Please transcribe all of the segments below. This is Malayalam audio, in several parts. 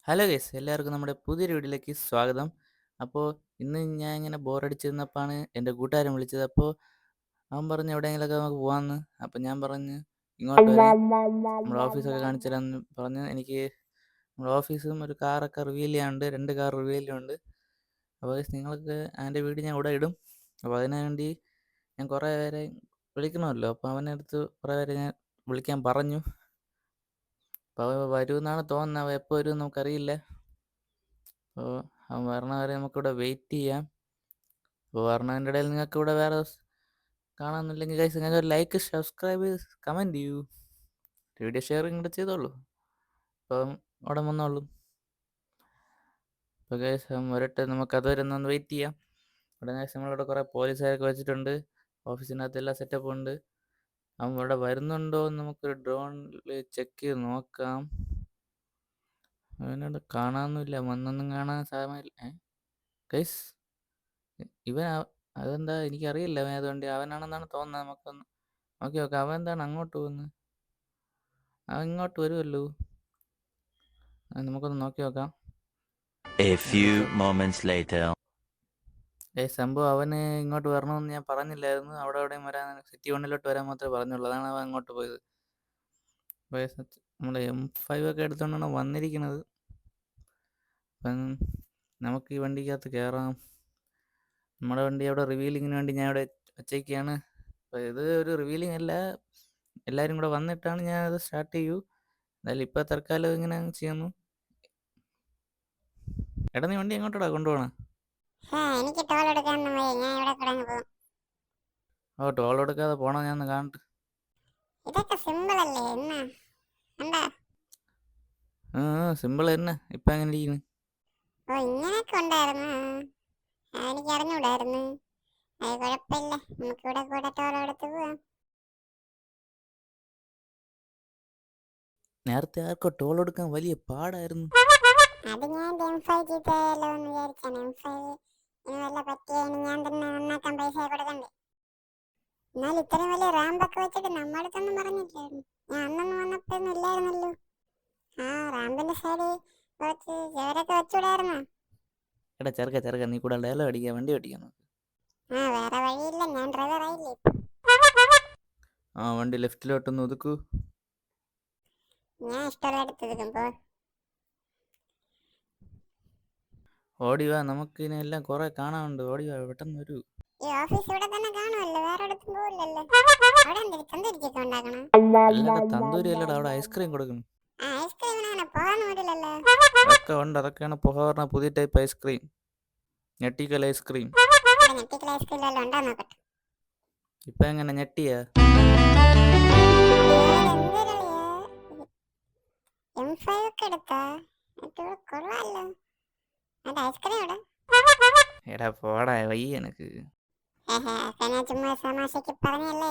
ഹലോ ഗൈസ്, എല്ലാവർക്കും നമ്മുടെ പുതിയൊരു വീഡിയോയിലേക്ക് സ്വാഗതം. അപ്പോൾ ഇന്ന് ഞാൻ ഇങ്ങനെ ബോറടിച്ചിരുന്നപ്പോഴാണ് എൻ്റെ കൂട്ടുകാരൻ വിളിച്ചത്. അപ്പോൾ അവൻ പറഞ്ഞു എവിടെയെങ്കിലുമൊക്കെ നമുക്ക് പോകാമെന്ന്. അപ്പോൾ ഞാൻ പറഞ്ഞു ഇങ്ങോട്ട് വരെ നമ്മുടെ ഓഫീസൊക്കെ കാണിച്ചു തരാമെന്ന് പറഞ്ഞ് എനിക്ക് നമ്മുടെ ഓഫീസും ഒരു കാറൊക്കെ റിവീൽ ചെയ്യാനുണ്ട്, 2 കാർ റിവീൽ ചെയ്യുന്നുണ്ട്. അപ്പോൾ ഗൈസ് നിങ്ങൾക്ക് അതിൻ്റെ വീഡിയോ ഞാൻ ഇവിടെ ഇടും. അപ്പോൾ അതിനു വേണ്ടി ഞാൻ കുറേ പേരെ വിളിക്കണമല്ലോ. അപ്പോൾ അവൻ്റെ അടുത്ത് കുറേ പേരെ ഞാൻ വിളിക്കാൻ പറഞ്ഞു. അപ്പോൾ അവൻ വരുമെന്നാണ് തോന്നുന്നത്. അവൻ എപ്പോൾ വരുമെന്ന് നമുക്കറിയില്ല. അപ്പോൾ അവൻ വരണ വരെ നമുക്കിവിടെ വെയിറ്റ് ചെയ്യാം. അപ്പോൾ വരണതിൻ്റെ ഇടയിൽ നിങ്ങൾക്ക് ഇവിടെ വേറെ കാണാമെന്നില്ലെങ്കിൽ ഗൈസ് നിങ്ങൾക്ക് ഒരു ലൈക്ക്, സബ്സ്ക്രൈബ്, കമൻറ്റ് ചെയ്യൂ, വീഡിയോ ഷെയറിങ് കൂടെ ചെയ്തോളൂ. അപ്പം അവിടെ വന്നോളൂ. അപ്പോൾ ഗൈസ് അവൻ വരട്ടെ, നമുക്ക് അതുവരെ ഒന്ന് വെയിറ്റ് ചെയ്യാം. ഇവിടെ ഗൈസ് നമ്മളിവിടെ കുറേ പോലീസുകാരൊക്കെ വെച്ചിട്ടുണ്ട്. ഓഫീസിനകത്ത് എല്ലാ സെറ്റപ്പും ഉണ്ട്. അവൻ ഇവിടെ വരുന്നുണ്ടോ എന്ന് നമുക്കൊരു ഡ്രോണിൽ ചെക്ക് ചെയ്ത് നോക്കാം. അവനോട് കാണാനൊന്നുമില്ല, വന്നൊന്നും കാണാൻ സാധനമില്ല. ഗൈസ് ഇവൻ അതെന്താ എനിക്കറിയില്ല, അവൻ അതുകൊണ്ട് അവനാണെന്നാണ് തോന്നുന്നത്. നമുക്കൊന്ന് നോക്കി നോക്കാം. അവൻ എന്താണ് അങ്ങോട്ട് പോകുന്നത്? അവൻ ഇങ്ങോട്ട് വരുമല്ലോ. നമുക്കൊന്ന് നോക്കി നോക്കാം. A few moments later. സംഭവം അവന് ഇങ്ങോട്ട് വരണമെന്ന് ഞാൻ പറഞ്ഞില്ലായിരുന്നു. അവിടെ എവിടെയും വരാൻ, സിറ്റി 1 വരാൻ മാത്രമേ പറഞ്ഞുള്ളൂ. അതാണ് അവൻ അങ്ങോട്ട് പോയത്. നമ്മുടെ M5 ഒക്കെ എടുത്തുകൊണ്ടാണ് വന്നിരിക്കുന്നത്. അപ്പം നമുക്ക് ഈ വണ്ടിക്കകത്ത് കയറാം. നമ്മുടെ വണ്ടി അവിടെ റിവീലിങ്ങിന് വേണ്ടി ഞാൻ ഇവിടെ വച്ചേക്കാണ്. അപ്പോൾ ഇത് ഒരു റിവീലിംഗ് അല്ല, എല്ലാവരും കൂടെ വന്നിട്ടാണ് ഞാൻ അത് സ്റ്റാർട്ട് ചെയ്യൂ. എന്തായാലും ഇപ്പോൾ തൽക്കാലം ഇങ്ങനെ ചെയ്യുന്നു. എടാ നീ വണ്ടി എങ്ങോട്ടാ കൊണ്ടുപോകണേ? എനിക്ക് ടോൾ എടുക്കാനൊന്നും വയ്യ, ഞാൻ ഇവിടെ കിടന്ന് പോകും. ഓ, ടോൾ എടുക്കാതെ പോണോ? ഞാൻ ഒന്ന് കാണട്ടെ. ഇതൊക്കെ സിമ്പിൾ അല്ലേ എന്നാ എന്താ? സിമ്പിൾ തന്നെ. ഇപ്പം എങ്ങനെ ഇരിക്കുന്നു? ഓ ഇങ്ങനെയൊക്കെ ഉണ്ടായിരുന്നു. എനിക്ക് അറിഞ്ഞൂടായിരുന്നു. അത് കുഴപ്പമില്ല, നമുക്കിവിടെ കൂടെ ടോൾ എടുത്ത് പോവാം. നേരത്തെ ആർക്കോ ടോൾ എടുക്കാൻ വലിയ പാടായിരുന്നു. അത് ഞാൻ M5 ചെയ്താലോ എന്ന് വിചാരിച്ചാണ്. M5 ഇനി വല്ല പറ്റിയാണ് ഞാൻ തന്നെ നന്നാക്കാൻ പൈസ കൊടുക്കണ്ടേ. എന്നാൽ ഇത്രയും വലിയ റാമ്പൊക്കെ വെച്ചിട്ട് നമ്മളടുത്തൊന്നും പറഞ്ഞില്ലായിരുന്നു. ഞാൻ അന്നൊന്നും വന്നപ്പോഴൊന്നും ഇല്ലായിരുന്നല്ലോ. ആ റാമ്പിന്റെ സൈഡിൽ കുറച്ച് ചെവരൊക്കെ വെച്ചുവിടായിരുന്നോ? എടാ ചെറുക്ക നീ കൂടെ ഡയലോഗ് അടിക്കുക, വണ്ടി ഓടിക്കാൻ നോക്ക്. വേറെ വഴിയില്ല, ഞാൻ ഡ്രൈവർ ആയില്ലേ. വണ്ടി ലെഫ്റ്റിലോട്ടൊന്ന് ഒതുക്കൂ. ഞാൻ ഇഷ്ടമുള്ള എടുത്തെടുക്കുമ്പോ ഓടി വാ, നമുക്ക് ഇതിനെല്ലാം കുറെ കാണാനുണ്ട്. ഓടി വാ, പെട്ടെന്ന് വരൂ. ഈ ഓഫീസ് ഇവിടെ തന്നെ കാണുമല്ലോ, വേറെ ഇടത്തും പോവില്ലല്ലോ. അവിടെ തന്തൂരിക്കൊക്കെ ഉണ്ടാക്കണം. അല്ലടാ തന്തൂരി അല്ലടാ, അവിടെ ഐസ്ക്രീം കൊടുക്കണം. ഐസ്ക്രീമിന് അങ്ങനെ പോകാൻ വിടില്ലല്ലോ. അതൊക്കെ ഉണ്ട്, അതൊക്കെയാണ് പുക പറഞ്ഞ പുതിയ ടൈപ്പ് ഐസ്ക്രീം, ഞെട്ടിക്കൽ ഐസ്ക്രീം. ഞെട്ടിക്കൽ ഐസ്ക്രീം എല്ലാം ഉണ്ടാ നോക്കട്ടെ. ഇപ്പൊ എങ്ങനെ ഞെട്ടിയാ? M5 ഒക്കെ എടുത്താ കൊള്ളാലോ. അതിന്റെ ഐസ്ക്രീം ഇവിടെ. എടാ പോടാ, വയ്യ എനക്ക്. ഞാൻ ചുമ്മാ തമാശക്ക് പറഞ്ഞല്ലേ,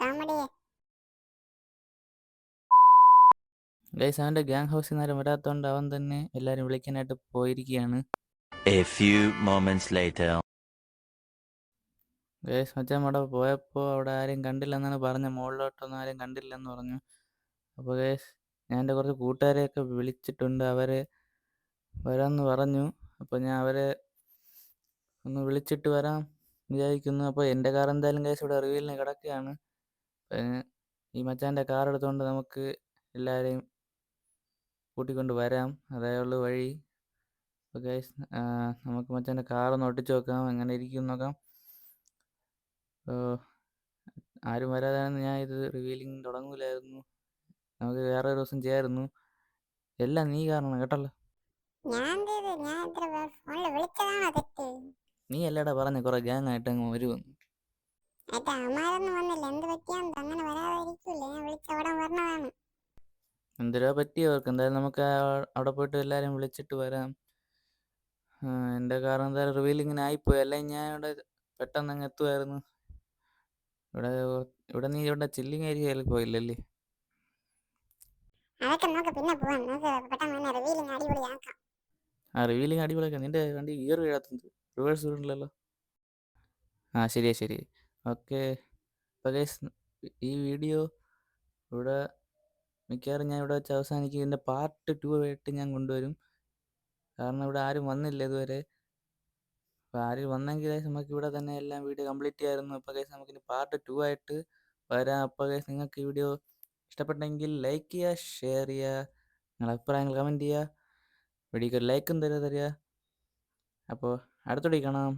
കോമഡിയെ. ഗൈസ് അവന്റെ ഗ്യാങ് ഹൗസിൽ നിന്ന് ആരും വരാത്തോണ്ട് അവൻ തന്നെ എല്ലാരും വിളിക്കാനായിട്ട് പോയിരിക്കുകയാണ്. A few moments later. Guys മച്ചാൻ അവിടെ പോയപ്പോൾ അവിടെ ആരെയും കണ്ടില്ലെന്നാണ് പറഞ്ഞത്. മുകളിലോട്ടൊന്നും ആരും കണ്ടില്ലെന്ന് പറഞ്ഞു. അപ്പോൾ ഗൈസ് ഞാൻ എൻ്റെ കുറച്ച് കൂട്ടുകാരെയൊക്കെ വിളിച്ചിട്ടുണ്ട്, അവരെ വരാമെന്ന് പറഞ്ഞു. അപ്പോൾ ഞാൻ അവരെ ഒന്ന് വിളിച്ചിട്ട് വരാം വിചാരിക്കുന്നു. അപ്പോൾ എൻ്റെ കാർ എന്തായാലും ഗൈസ് ഇവിടെ റിവീലിന് കിടക്കുകയാണ്. ഈ മച്ചാൻ്റെ കാർ എടുത്തുകൊണ്ട് നമുക്ക് എല്ലാവരെയും കൂട്ടിക്കൊണ്ട് വരാം, അതേ ഉള്ളൂ വഴി. അപ്പോൾ ഗൈസ് നമുക്ക് മച്ചാൻ്റെ കാറൊന്ന് ഒട്ടിച്ച് നോക്കാം, എങ്ങനെ ഇരിക്കും നോക്കാം. ആരും വരാതാണ് ഞാൻ ഇത് റിവീലിംഗ് തുടങ്ങൂലായിരുന്നു. നമുക്ക് വേറെ ഒരു ദിവസം ചെയ്യായിരുന്നു. എല്ലാം നീ കാരണം കേട്ടല്ലോ. നീ അല്ലടാ പറഞ്ഞ കുറെ ഗ്യാങ് ആയിട്ട് അങ്ങ് വരുമെന്ന്. എന്തിനാ പറ്റിയവർക്ക്? എന്തായാലും നമുക്ക് അവിടെ പോയിട്ട് എല്ലാവരും വിളിച്ചിട്ട് വരാം. എൻ്റെ കാർ എന്തായാലും റിവീലിങ്ങിന് ആയിപ്പോയി, അല്ലെങ്കിൽ ഞാൻ ഇവിടെ പെട്ടെന്ന് അങ്ങ് എത്തുമായിരുന്നു. ഇവിടെ ഇവിടെ നീ ഇവിടെ ചില്ലിങ് ഏരിയയിൽ പോയില്ലല്ലേ? റിവീലിംഗ് അടിപൊളിയൊക്കെ. നിന്റെ വണ്ടി ഗിയർ വീഴാത്തത്, റിവേഴ്സ് വീണില്ലല്ലോ. ശരിയാ ശരി. ഓക്കെ. അപ്പോൾ ഗൈസ് ഈ വീഡിയോ ഇവിടെ മിക്കവാറും ഞാൻ ഇവിടെ വെച്ച് അവസാനിക്കും. ഇതിൻ്റെ പാർട്ട് 2 ആയിട്ട് ഞാൻ കൊണ്ടുവരും. കാരണം ഇവിടെ ആരും വന്നില്ല ഇതുവരെ. അപ്പോൾ ആരും വന്നെങ്കിൽ ഗൈസ് നമുക്ക് ഇവിടെ തന്നെ എല്ലാം വീഡിയോ കംപ്ലീറ്റ് ചെയ്യാമായിരുന്നു. അപ്പോൾ ഗൈസ് നമുക്കിനി പാർട്ട് 2 ആയിട്ട് വരാം. അപ്പോൾ ഗൈസ് നിങ്ങൾക്ക് ഈ വീഡിയോ ഇഷ്ടപ്പെട്ടെങ്കിൽ ലൈക്ക് ചെയ്യുക, ഷെയർ ചെയ്യുക, നിങ്ങളുടെ അഭിപ്രായങ്ങൾ കമൻറ്റ് ചെയ്യുക, വീഡിയോക്ക് ഒരു ലൈക്കും തരിക. അപ്പോൾ അടുത്ത വീഡിയോ കാണാം.